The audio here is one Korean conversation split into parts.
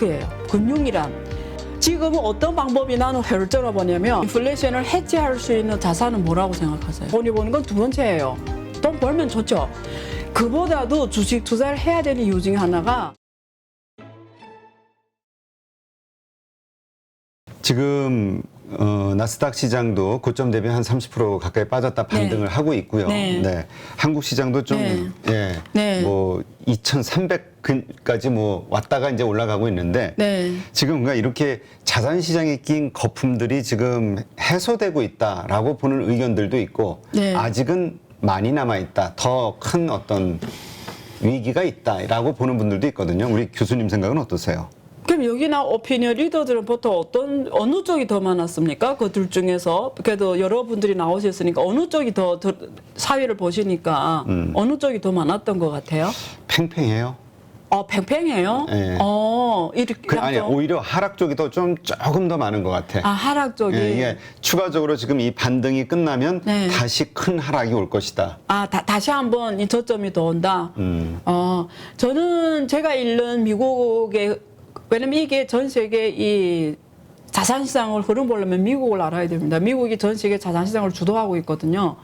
리스크예요. 금융이란. 지금은 어떤 방법이 나는 효율적으로 보냐면 인플레이션을 해지할 수 있는 자산은 뭐라고 생각하세요? 돈이 버는 건 두 번째예요. 돈 벌면 좋죠. 그보다도 주식 투자를 해야 되는 이유 중에 하나가 지금 나스닥 시장도 고점 대비 한 30% 가까이 빠졌다 반등을 하고 있고요. 네. 한국 시장도 좀 뭐 2,300까지 뭐 왔다가 이제 올라가고 있는데 지금 뭔가 이렇게 자산 시장에 낀 거품들이 지금 해소되고 있다라고 보는 의견들도 있고 아직은 많이 남아 있다. 더 큰 어떤 위기가 있다라고 보는 분들도 있거든요. 우리 교수님 생각은 어떠세요? 그럼 여기나 오피니언 리더들은 보통 어느 쪽이 더 많았습니까? 그 둘 중에서 그래도 여러분들이 나오셨으니까 어느 쪽이 더 사회를 보시니까 어느 쪽이 더 많았던 것 같아요? 팽팽해요. 팽팽해요? 네. 이렇게 아니 오히려 하락 쪽이 더 조금 더 많은 것 같아. 하락 쪽이. 이게 추가적으로 지금 이 반등이 끝나면 다시 큰 하락이 올 것이다. 다시 한번 이 저점이 더 온다. 저는 제가 읽는 미국의 왜냐면 이게 전 세계 이 자산시장을 흐름 보려면 미국을 알아야 됩니다. 미국이 전 세계 자산시장을 주도하고 있거든요.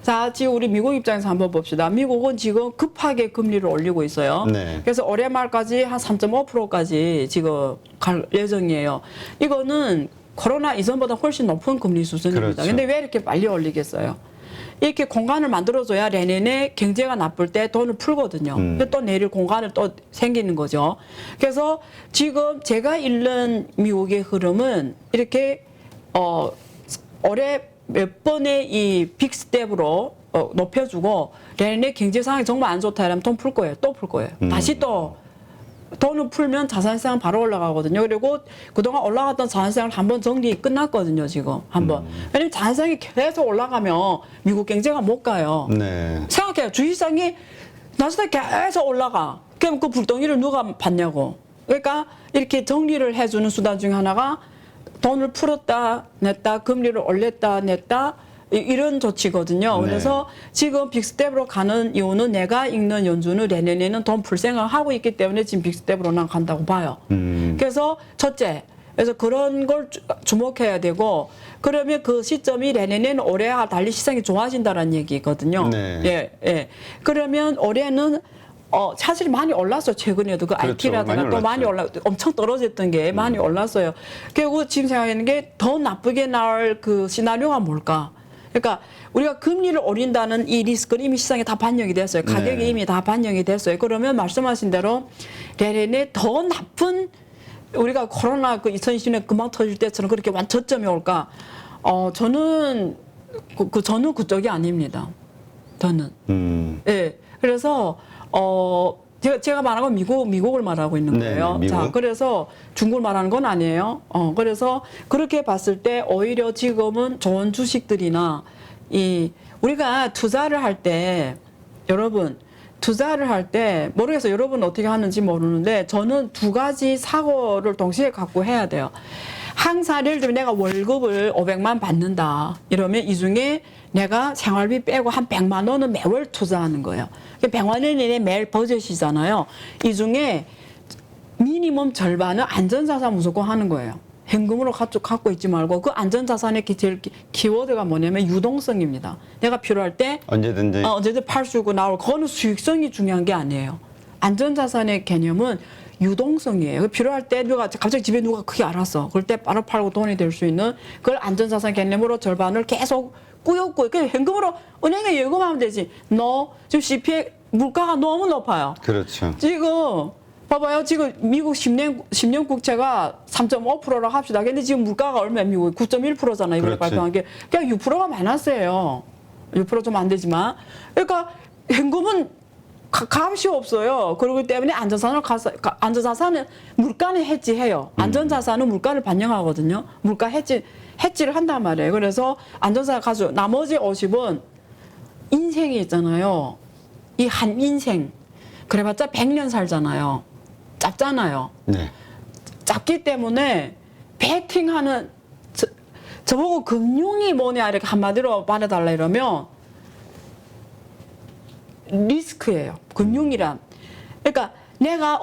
자, 지금 우리 미국 입장에서 한번 봅시다. 미국은 지금 급하게 금리를 올리고 있어요. 그래서 올해 말까지 한 3.5%까지 지금 갈 예정이에요. 이거는 코로나 이전보다 훨씬 높은 금리 수준입니다. 그렇죠. 근데 왜 이렇게 빨리 올리겠어요? 이렇게 공간을 만들어줘야 내년에 경제가 나쁠 때 돈을 풀거든요. 근데 또 내릴 공간을 또 생기는 거죠. 그래서 지금 제가 읽는 미국의 흐름은 이렇게 올해 몇 번의 이 빅스텝으로 높여주고 내년에 경제 상황이 정말 안 좋다 이러면 돈 풀 거예요. 또 풀 거예요. 다시 또 돈을 풀면 자산시장은 바로 올라가거든요. 그리고 그동안 올라갔던 자산시장을 한번 정리 끝났거든요, 지금. 한번. 왜냐면 자산시장이 계속 올라가면 미국 경제가 못 가요. 생각해요. 주식시장이 나스닥 계속 올라가. 그럼 그 불덩이를 누가 받냐고. 그러니까 이렇게 정리를 해주는 수단 중에 하나가 돈을 풀었다, 냈다, 금리를 올렸다, 냈다, 이런 조치거든요. 그래서 지금 빅스텝으로 가는 이유는 내가 읽는 연준은 내년에는 돈 풀 생각을 하고 있기 때문에 지금 빅스텝으로 난 간다고 봐요. 그래서 첫째, 그래서 그런 걸 주목해야 되고 그러면 그 시점이 내년에는 올해와 달리 시장이 좋아진다는 얘기거든요. 그러면 올해는 사실 많이 올랐어요. 최근에도 그 IT라든가 또 많이 엄청 떨어졌던 게 많이 올랐어요. 그리고 지금 생각하는 게 더 나쁘게 나올 그 시나리오가 뭘까? 그러니까 우리가 금리를 올린다는 이 리스크는 이미 시장에 다 반영이 됐어요. 가격이 이미 다 반영이 됐어요. 그러면 말씀하신 대로 내년에 더 나쁜 우리가 코로나 그 2020년 금방 터질 때처럼 그렇게 저점이 올까? 저는 저는 그쪽이 아닙니다. 저는. 그래서 제가 말하는 건 미국을 말하고 있는 거예요. 미국. 자, 그래서 중국을 말하는 건 아니에요. 그래서 그렇게 봤을 때 오히려 지금은 좋은 주식들이나 우리가 투자를 할 때 여러분 투자를 할 때 모르겠어요. 여러분 어떻게 하는지 모르는데 저는 두 가지 사고를 동시에 갖고 해야 돼요. 항상 예를 들면 내가 월급을 500만 받는다 이러면 이 중에 내가 생활비 빼고 한 100만 원은 매월 투자하는 거예요. 100만 원이 매일 버젯이잖아요. 이 중에 미니멈 절반은 안전자산 무조건 하는 거예요. 현금으로 갖고 있지 말고 그 안전자산의 제일 키워드가 뭐냐면 유동성입니다. 내가 필요할 때 언제든지 팔 수 있고 나올 그거는 수익성이 중요한 게 아니에요. 안전자산의 개념은 유동성이에요. 필요할 때 갑자기 집에 누가 크게 알았어. 그럴 때 바로 팔고 돈이 될 수 있는 그걸 안전자산 개념으로 절반을 계속 꾸역꾸역 그냥 현금으로 은행에 예금하면 되지. 지금 CPI 물가가 너무 높아요. 그렇죠. 지금 봐봐요. 지금 미국 10년 국채가 3.5%라고 합시다. 근데 지금 물가가 얼마야? 미국 9.1%잖아요. 이번에 발표한 게. 그냥 6%가 마이너스예요. 6% 좀 안 되지만. 그러니까 현금은 값이 없어요. 그렇기 때문에 안전자산은 물가는 해지해요. 안전자산은 물가를 반영하거든요. 물가 해지를 한단 말이에요. 그래서 안전자산 가지고 나머지 50은 인생이 있잖아요. 이 한 인생. 그래봤자 100년 살잖아요. 짧잖아요. 짧기 때문에 베팅하는 저보고 금융이 뭐냐 이렇게 한마디로 말해달라 이러면 리스크예요. 금융이란. 그러니까 내가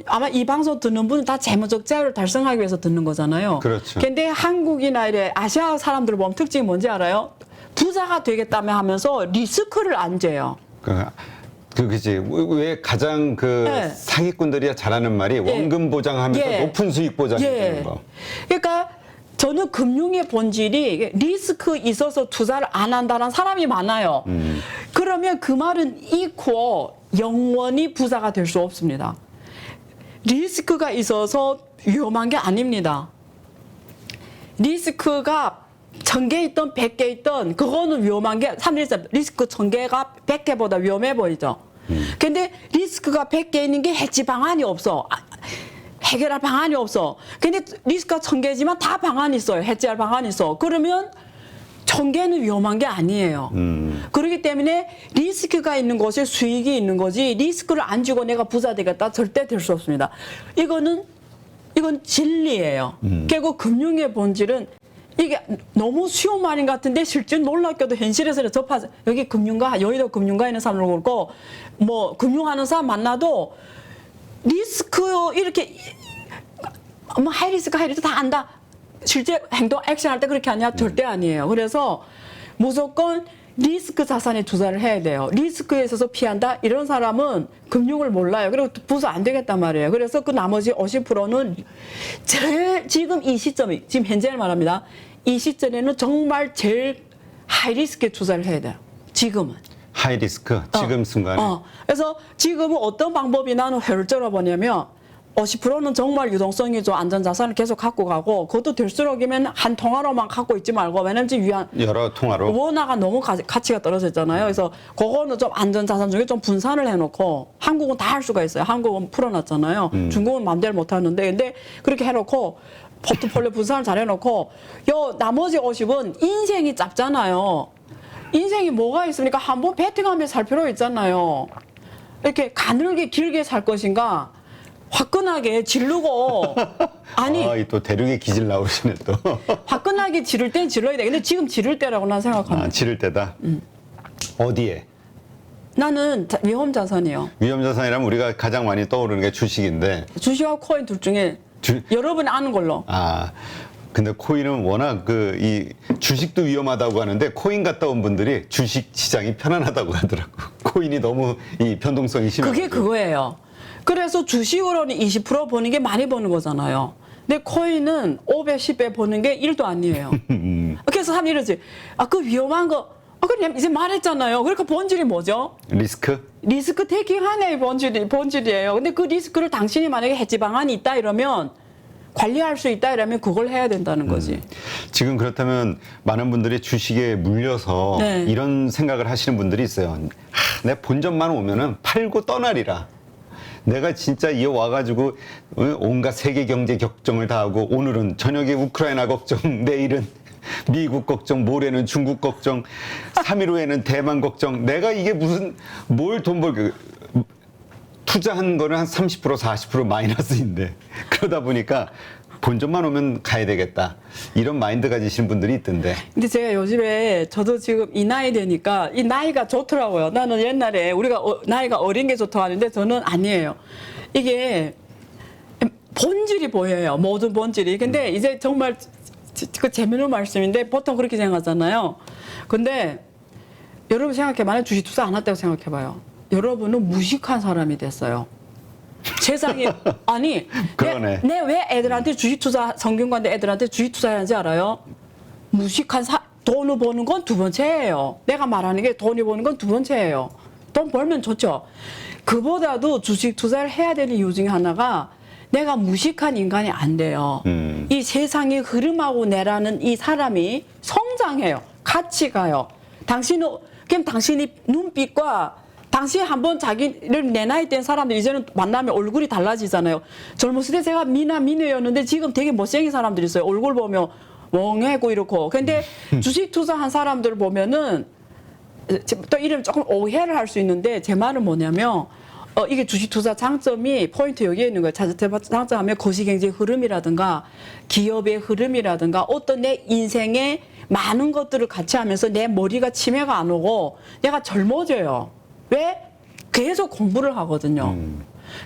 아마 이 방송 듣는 분은 다 재무적 자유를 달성하기 위해서 듣는 거잖아요. 그렇죠. 근데 한국이나 이래 아시아 사람들 보면 특징이 뭔지 알아요? 부자가 되겠다며 하면서 리스크를 안 져요. 그지. 왜 가장 네. 사기꾼들이 잘하는 말이 원금 보장하면서 예. 높은 수익 보장이 되는 거. 그러니까 저는 금융의 본질이 리스크 있어서 투자를 안 한다는 사람이 많아요. 그러면 그 말은 이코 영원히 부자가 될 수 없습니다. 리스크가 있어서 위험한 게 아닙니다. 리스크가 1000개 있던 100개 있던 그거는 위험한 게 리스크 1000개가 100개보다 위험해 보이죠. 근데 리스크가 100개 있는 게 해지 방안이 없어. 해결할 방안이 없어. 근데 리스크가 1000개지만 다 방안이 있어요. 해지할 방안이 있어. 그러면 1000개는 위험한 게 아니에요. 그렇기 때문에 리스크가 있는 곳에 수익이 있는 거지 리스크를 안 지고 내가 부자 되겠다 절대 될 수 없습니다. 이건 진리예요. 결국 금융의 본질은 이게 너무 쉬운 말인 것 같은데 실제 놀랍게도 현실에서는 여기 금융가 여의도 금융가에 있는 사람을 그렇고 뭐 금융하는 사람 만나도 리스크 이렇게 뭐 하이리스크 다 안다. 실제 행동 액션할 때 그렇게 하냐? 절대 아니에요. 그래서 무조건 리스크 자산에 투자를 해야 돼요. 리스크에 있어서 피한다? 이런 사람은 금융을 몰라요. 그리고 부자 안 되겠단 말이에요. 그래서 그 나머지 50%는 제일 지금 이 시점이 지금 현재를 말합니다. 이 시점에는 정말 제일 하이리스크에 투자를 해야 돼요. 지금은. 하이리스크 지금 순간에. 그래서 지금은 어떤 방법이 나는 효율적으로 보냐면 50%는 정말 유동성이 좀 안전자산을 계속 갖고 가고 그것도 될수록이면 한 통화로만 갖고 있지 말고 왜냐면 지금 여러 통화로 원화가 너무 가치가 떨어졌잖아요. 그래서 그거는 좀 안전자산 중에 좀 분산을 해놓고 한국은 다 할 수가 있어요. 한국은 풀어놨잖아요. 중국은 마음대로 못 하는데 근데 그렇게 해놓고 포트폴리오 분산을 잘 해놓고 나머지 50은 인생이 짧잖아요. 인생이 뭐가 있습니까? 한번 베팅하며 살 필요 있잖아요. 이렇게 가늘게 길게 살 것인가? 화끈하게 지르고 아니 또 대륙의 기질 나오시네 또. 화끈하게 지를 땐 질러야 돼. 근데 지금 지를 때라고 난 생각합니다. 지를 때다. 어디에? 나는 위험 자산이요. 위험 자산이라면 우리가 가장 많이 떠오르는 게 주식인데. 주식하고 코인 둘 중에 여러분이 아는 걸로. 근데 코인은 워낙 이 주식도 위험하다고 하는데 코인 갔다 온 분들이 주식 시장이 편안하다고 하더라고. 코인이 너무 이 변동성이 심해. 그게 그거예요. 그래서 주식으로는 20% 버는 게 많이 버는 거잖아요. 근데 코인은 5배, 10배 버는 게 1도 아니에요. 그래서 사람이 이러지. 그 위험한 거. 그냥 이제 말했잖아요. 그러니까 본질이 뭐죠? 리스크 테이킹 하나의 본질이에요. 근데 그 리스크를 당신이 만약에 해지 방안이 있다 이러면 관리할 수 있다 이러면 그걸 해야 된다는 거지. 지금 그렇다면 많은 분들이 주식에 물려서 이런 생각을 하시는 분들이 있어요. 내 본전만 오면은 팔고 떠나리라. 내가 진짜 이 와가지고 온갖 세계 경제 걱정을 다 하고 오늘은 저녁에 우크라이나 걱정, 내일은 미국 걱정, 모레는 중국 걱정, 3일 후에는 대만 걱정. 내가 이게 뭘 돈 벌게 투자한 거는 한 30%, 40% 마이너스인데 그러다 보니까 본전만 오면 가야 되겠다. 이런 마인드 가지신 분들이 있던데. 근데 제가 요즘에 저도 지금 이 나이 되니까 이 나이가 좋더라고요. 나는 옛날에 우리가 나이가 어린 게 좋다고 하는데 저는 아니에요. 이게 본질이 보여요. 모든 본질이. 근데 이제 정말 그 재미있는 말씀인데 보통 그렇게 생각하잖아요. 근데 여러분 생각해 만약 주식 투자 안 했다고 생각해봐요. 여러분은 무식한 사람이 됐어요. 세상에 아니 내 왜 애들한테 주식 투자 성균관대 애들한테 주식 투자하는지 알아요? 무식한 돈을 버는 건 두 번째예요. 내가 말하는 게 돈이 버는 건 두 번째예요. 돈 벌면 좋죠. 그보다도 주식 투자를 해야 되는 이유 중에 하나가 내가 무식한 인간이 안 돼요. 이 세상의 흐름하고 내라는 이 사람이 성장해요. 같이 가요. 그냥 당신이 눈빛과 당시 한번 자기를 내 나이 된 사람들 이제는 만나면 얼굴이 달라지잖아요. 젊었을 때 제가 미녀였는데 지금 되게 못생긴 사람들이 있어요. 얼굴 보면 멍하고 이렇고. 근데 주식 투자한 사람들 보면은 또 이름 조금 오해를 할 수 있는데 제 말은 뭐냐면 이게 주식 투자 장점이 포인트 여기에 있는 거예요. 장점하면 거시경제 흐름이라든가 기업의 흐름이라든가 어떤 내 인생의 많은 것들을 같이 하면서 내 머리가 치매가 안 오고 내가 젊어져요. 왜? 계속 공부를 하거든요.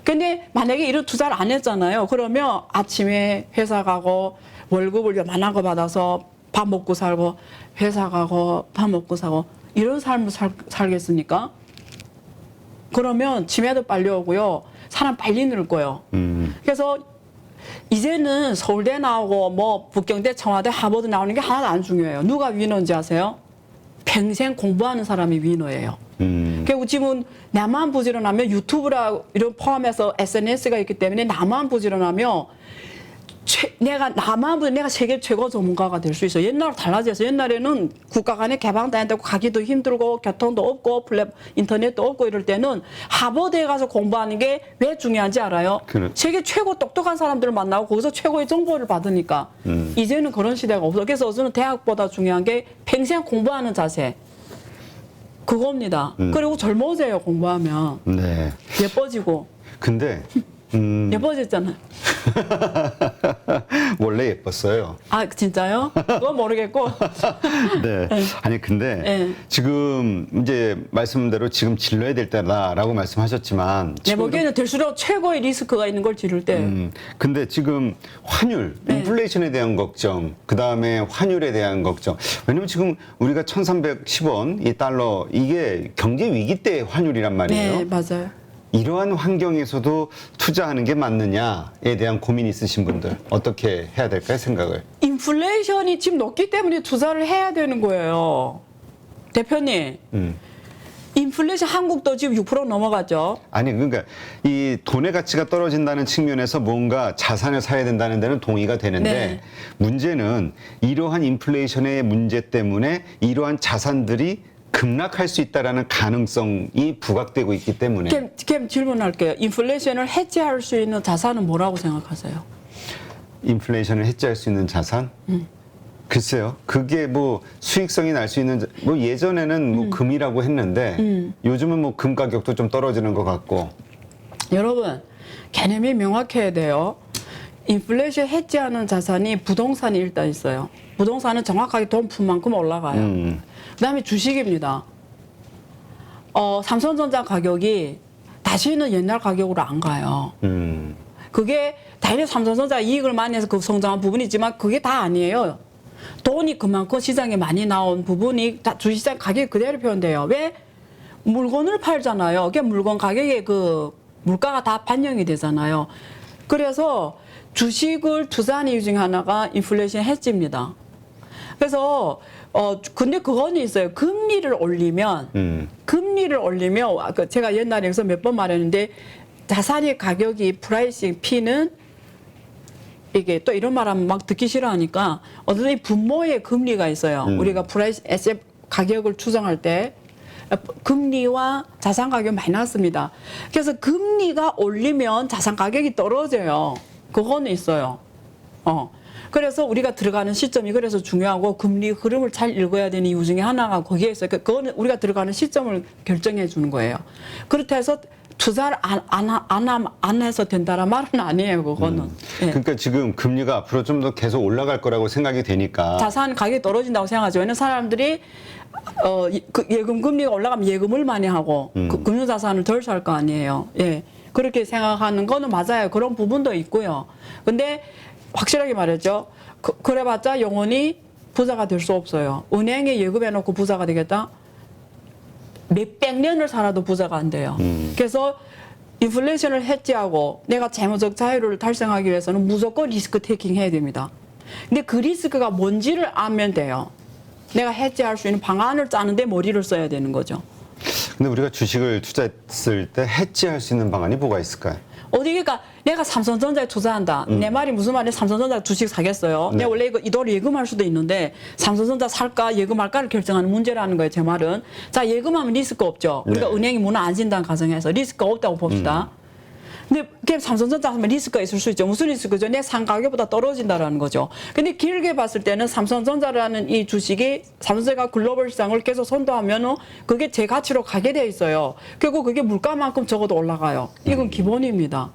근데 만약에 이런 투자를 안 했잖아요. 그러면 아침에 회사 가고 월급을 요만한 거 받아서 밥 먹고 살고 회사 가고 밥 먹고 사고 이런 삶을 살겠습니까? 그러면 치매도 빨리 오고요. 사람 빨리 늙고요. 그래서 이제는 서울대 나오고 뭐 북경대, 청와대, 하버드 나오는 게 하나도 안 중요해요. 누가 위너인지 아세요? 평생 공부하는 사람이 위너예요. 결국 지금 나만 부지런하면 유튜브라 이런 포함해서 SNS가 있기 때문에 나만 부지런하면 내가 세계 최고 전문가가 될 수 있어요. 옛날로 달라져서 옛날에는 국가 간에 개방 다닌다고 가기도 힘들고 교통도 없고 인터넷도 없고 이럴 때는 하버드에 가서 공부하는 게 왜 중요한지 알아요? 세계 최고 똑똑한 사람들을 만나고 거기서 최고의 정보를 받으니까. 이제는 그런 시대가 없어. 그래서 저는 대학보다 중요한 게 평생 공부하는 자세. 그겁니다. 그리고 젊어져요, 공부하면. 네. 예뻐지고. 근데 예뻐졌잖아요. 원래 예뻤어요. 아, 진짜요? 그건 모르겠고. 네. 아니, 근데 네. 지금 이제 말씀대로 지금 질러야 될 때다라고 말씀하셨지만. 내 보기에는 될수록 최고의 리스크가 있는 걸 지를 때. 근데 지금 환율, 인플레이션에 대한 걱정, 그 다음에 환율에 대한 걱정. 왜냐면 지금 우리가 1310원, 이 달러, 이게 경제 위기 때 환율이란 말이에요. 네, 맞아요. 이러한 환경에서도 투자하는 게 맞느냐에 대한 고민이 있으신 분들 어떻게 해야 될까요, 생각을? 인플레이션이 지금 높기 때문에 투자를 해야 되는 거예요. 대표님, 인플레이션 한국도 지금 6% 넘어가죠. 아니, 그러니까 이 돈의 가치가 떨어진다는 측면에서 뭔가 자산을 사야 된다는 데는 동의가 되는데 네. 문제는 이러한 인플레이션의 문제 때문에 이러한 자산들이 급락할 수 있다라는 가능성이 부각되고 있기 때문에. 그럼 질문할게요. 인플레이션을 해지할 수 있는 자산은 뭐라고 생각하세요? 인플레이션을 해지할 수 있는 자산? 글쎄요. 그게 뭐 수익성이 날 수 있는, 뭐 예전에는 뭐 금이라고 했는데 요즘은 뭐 금 가격도 좀 떨어지는 것 같고. 여러분, 개념이 명확해야 돼요. 인플레이션 해지하는 자산이 부동산이 일단 있어요. 부동산은 정확하게 돈 푼 만큼 올라가요. 그다음에 주식입니다. 삼성전자 가격이 다시는 옛날 가격으로 안 가요. 그게 당연히 삼성전자 이익을 많이 해서 그 성장한 부분이 있지만 그게 다 아니에요. 돈이 그만큼 시장에 많이 나온 부분이 다 주식시장 가격이 그대로 표현돼요. 왜? 물건을 팔잖아요. 그게 물건 가격에 그 물가가 다 반영이 되잖아요. 그래서 주식을 투자하는 이유 중에 하나가 인플레이션 해지입니다. 그래서 근데 그거는 있어요. 금리를 올리면 제가 옛날에 여기서 몇 번 말했는데 자산의 가격이 프라이싱 P는 이게 또 이런 말하면 막 듣기 싫어하니까 어떤 분모의 금리가 있어요. 우리가 프라이스 에셋 가격을 추정할 때 금리와 자산 가격이 많이 났습니다. 그래서 금리가 올리면 자산 가격이 떨어져요. 그거는 있어요. 그래서 우리가 들어가는 시점이 그래서 중요하고 금리 흐름을 잘 읽어야 되는 이유 중에 하나가 거기에 있어요. 그거는 우리가 들어가는 시점을 결정해 주는 거예요. 그렇다 해서 투자를 안 해서 된다는 말은 아니에요. 그거는. 네. 그러니까 지금 금리가 앞으로 좀 더 계속 올라갈 거라고 생각이 되니까. 자산 가격이 떨어진다고 생각하죠. 왜냐하면 사람들이 그 예금 금리가 올라가면 예금을 많이 하고 그 금융 자산을 덜 살 거 아니에요. 예. 그렇게 생각하는 거는 맞아요. 그런 부분도 있고요. 근데 확실하게 말했죠. 그래봤자 영원히 부자가 될 수 없어요. 은행에 예금해놓고 부자가 되겠다? 몇백 년을 살아도 부자가 안 돼요. 그래서 인플레이션을 해지하고 내가 재무적 자유를 달성하기 위해서는 무조건 리스크 테이킹 해야 됩니다. 근데 그 리스크가 뭔지를 알면 돼요. 내가 해지할 수 있는 방안을 짜는데 머리를 써야 되는 거죠. 근데 우리가 주식을 투자했을 때 해지할 수 있는 방안이 뭐가 있을까요? 그러니까 내가 삼성전자에 투자한다. 내 말이 무슨 말이야? 삼성전자 주식 사겠어요. 네. 내가 원래 이 돈을 예금할 수도 있는데 삼성전자 살까 예금할까를 결정하는 문제라는 거예요. 제 말은. 자, 예금하면 리스크 없죠. 우리가 네. 은행이 문을 안 진다는 가정에서 리스크가 없다고 봅시다. 근데 그냥 삼성전자 하면 리스크가 있을 수 있죠. 무슨 리스크죠? 내 산 가격보다 떨어진다라는 거죠. 근데 길게 봤을 때는 삼성전자라는 이 주식이 삼성전자가 글로벌 시장을 계속 선도하면은 그게 제 가치로 가게 돼 있어요. 결국 그게 물가만큼 적어도 올라가요. 이건 기본입니다.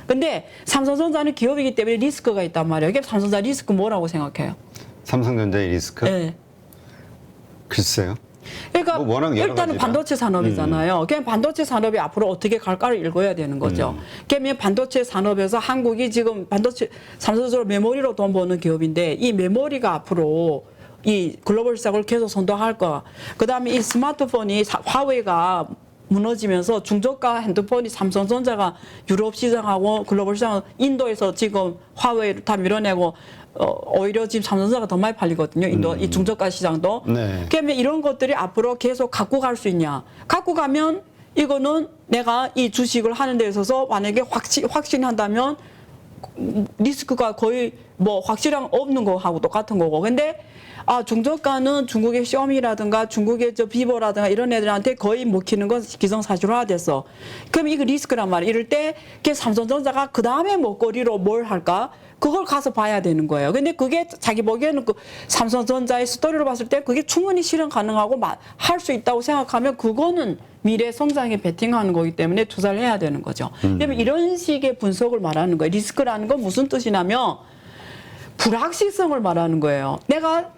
근데 삼성전자는 기업이기 때문에 리스크가 있단 말이에요. 이게 삼성전자 리스크 뭐라고 생각해요? 삼성전자의 리스크? 네. 글쎄요. 그러니까 뭐 워낙 여러 일단은 가지라. 반도체 산업이잖아요. 그냥 반도체 산업이 앞으로 어떻게 갈까를 읽어야 되는 거죠. 그러면 반도체 산업에서 한국이 지금 반도체 삼성전자 메모리로 돈 버는 기업인데 이 메모리가 앞으로 이 글로벌 시장을 계속 선도할 거. 그다음에 이 스마트폰이 화웨이가 무너지면서 중저가 핸드폰이 삼성전자가 유럽 시장하고 글로벌 시장 인도에서 지금 화웨이를 다 밀어내고 오히려 지금 삼성전자가 더 많이 팔리거든요. 인도 이 중저가 시장도. 네. 그러면 이런 것들이 앞으로 계속 갖고 갈 수 있냐? 갖고 가면 이거는 내가 이 주식을 하는 데 있어서 만약에 확신한다면 리스크가 거의 뭐 확실한 없는 거하고 똑같은 거고. 근데 중저가는 중국의 샤오미라든가 중국의 저 비보라든가 이런 애들한테 거의 먹히는 건 기정사실화 됐어. 그럼 이거 리스크란 말이야. 이럴 때 삼성전자가 그 다음에 먹거리로 뭘 할까? 그걸 가서 봐야 되는 거예요. 근데 그게 자기 보기에는 그 삼성전자의 스토리로 봤을 때 그게 충분히 실현 가능하고 할 수 있다고 생각하면 그거는 미래 성장에 베팅하는 거기 때문에 투자를 해야 되는 거죠. 그러면 이런 식의 분석을 말하는 거예요. 리스크라는 건 무슨 뜻이냐면 불확실성을 말하는 거예요. 내가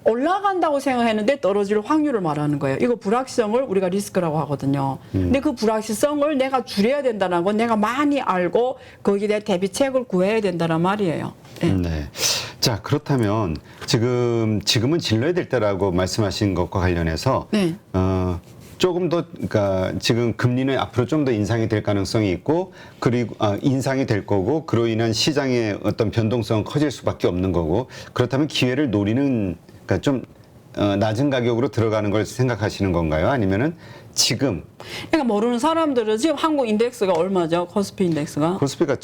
올라간다고 생각했는데 떨어질 확률을 말하는 거예요. 이거 불확실성을 우리가 리스크라고 하거든요. 근데 그 불확실성을 내가 줄여야 된다는 건 내가 많이 알고 거기에 대한 대비책을 구해야 된다는 말이에요. 네. 네. 자, 그렇다면 지금은 질러야 될 때라고 말씀하신 것과 관련해서 네. 조금 더 그러니까 지금 금리는 앞으로 좀 더 인상이 될 가능성이 있고 그리고 인상이 될 거고 그로 인한 시장의 어떤 변동성은 커질 수밖에 없는 거고 그렇다면 기회를 노리는 그러니까 좀 낮은 가격으로 들어가는 걸 생각하시는 건가요? 아니면은 지금 그러니까 모르는 사람들은 지금 한국 인덱스가 얼마죠? 코스피 인덱스가? 코스피가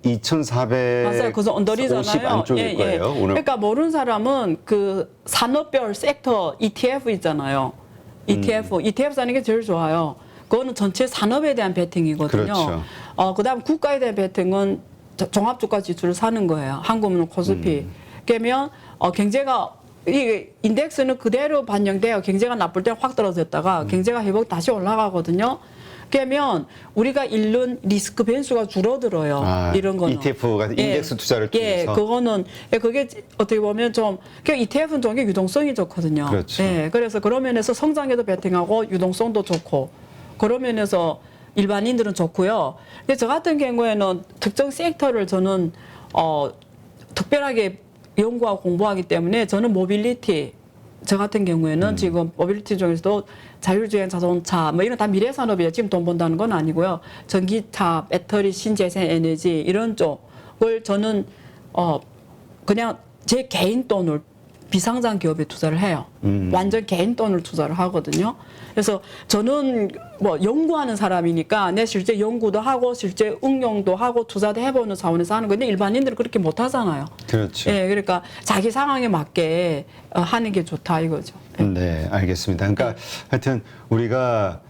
2,400 맞아요. 그래서 언더리잖아요. 50 안쪽일 거예요. 오늘 그러니까 모르는 사람은 그 산업별 섹터 ETF 있잖아요. ETF 사는 게 제일 좋아요. 그거는 전체 산업에 대한 베팅이거든요. 그렇죠. 그다음 국가에 대한 베팅은 종합주가 지수를 사는 거예요. 한국은 코스피. 그러면 경제가 이 인덱스는 그대로 반영돼요. 경제가 나쁠 때 확 떨어졌다가 경제가 회복 다시 올라가거든요. 그러면 우리가 잃는 리스크 변수가 줄어들어요. 이런 거는. ETF가 인덱스 투자를 통해서. 그거는 그게 어떻게 보면 좀 ETF는 좀 유동성이 좋거든요. 그렇죠. 그래서 그런 면에서 성장에도 베팅하고 유동성도 좋고 그런 면에서 일반인들은 좋고요. 근데 저 같은 경우에는 특정 섹터를 저는 특별하게 연구하고 공부하기 때문에 저는 모빌리티 저 같은 경우에는 지금 모빌리티 중에서도 자율주행 자동차 뭐 이런 다 미래 산업이에요. 지금 돈 번다는 건 아니고요. 전기차, 배터리, 신재생 에너지 이런 쪽을 저는 그냥 제 개인 돈을 비상장 기업에 투자를 해요. 완전 개인 돈을 투자를 하거든요. 그래서 저는 뭐 연구하는 사람이니까 내 실제 연구도 하고 실제 응용도 하고 투자도 해보는 차원에서 하는 건데 일반인들은 그렇게 못 하잖아요. 그렇죠. 그러니까 자기 상황에 맞게 하는 게 좋다 이거죠. 네, 알겠습니다. 그러니까 하여튼 우리가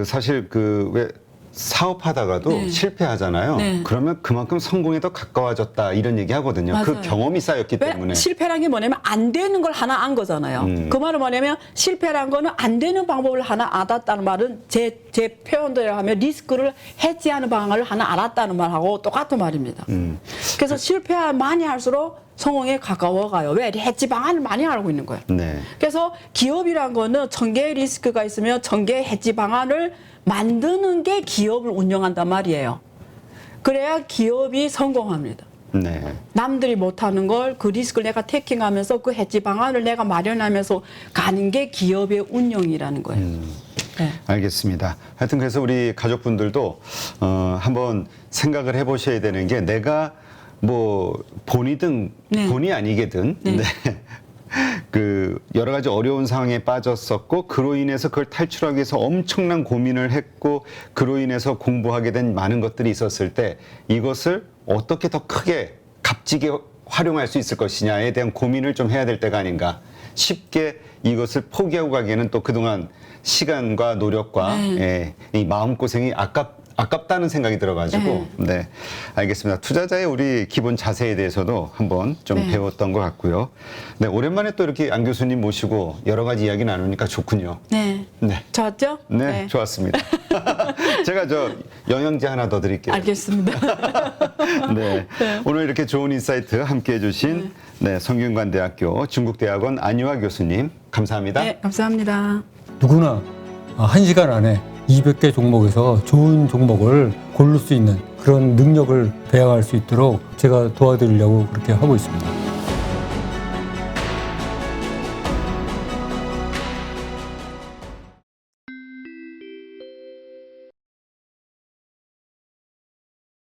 사실 왜 사업하다가도 실패하잖아요. 네. 그러면 그만큼 성공에 더 가까워졌다 이런 얘기 하거든요. 맞아요. 그 경험이 쌓였기 때문에. 실패란 게 뭐냐면 안 되는 걸 하나 안 거잖아요. 그 말은 뭐냐면 실패란 거는 안 되는 방법을 하나 알았다는 말은 제 표현대로 하면 리스크를 해지하는 방안을 하나 알았다는 말하고 똑같은 말입니다. 그래서 실패 많이 할수록 성공에 가까워가요. 왜? 해지 방안을 많이 알고 있는 거예요. 네. 그래서 기업이란 거는 1000개의 리스크가 있으면 1000개의 해지 방안을 만드는 게 기업을 운영한단 말이에요. 그래야 기업이 성공합니다. 네. 남들이 못하는 걸 그 리스크를 내가 태킹하면서 그 해지 방안을 내가 마련하면서 가는 게 기업의 운영이라는 거예요. 네. 알겠습니다. 하여튼 그래서 우리 가족분들도 한번 생각을 해보셔야 되는 게 내가 뭐 본이든 네. 본이 아니게든 네. 여러 가지 어려운 상황에 빠졌었고 그로 인해서 그걸 탈출하기 위해서 엄청난 고민을 했고 그로 인해서 공부하게 된 많은 것들이 있었을 때 이것을 어떻게 더 크게 값지게 활용할 수 있을 것이냐에 대한 고민을 좀 해야 될 때가 아닌가. 쉽게 이것을 포기하고 가기에는 또 그동안 시간과 노력과 이 마음고생이 아깝다는 생각이 들어가지고 네, 알겠습니다. 투자자의 우리 기본 자세에 대해서도 한번 좀 배웠던 것 같고요. 네, 오랜만에 또 이렇게 안 교수님 모시고 여러 가지 이야기 나누니까 좋군요. 네. 네. 좋았죠? 네, 좋았습니다. 제가 영양제 하나 더 드릴게요. 알겠습니다. 네. 오늘 이렇게 좋은 인사이트 함께 해주신 성균관대학교 중국대학원 안유아 교수님 감사합니다. 네, 감사합니다. 누구나 1시간 안에 200개 종목에서 좋은 종목을 고를 수 있는 그런 능력을 배양할 수 있도록 제가 도와드리려고 그렇게 하고 있습니다.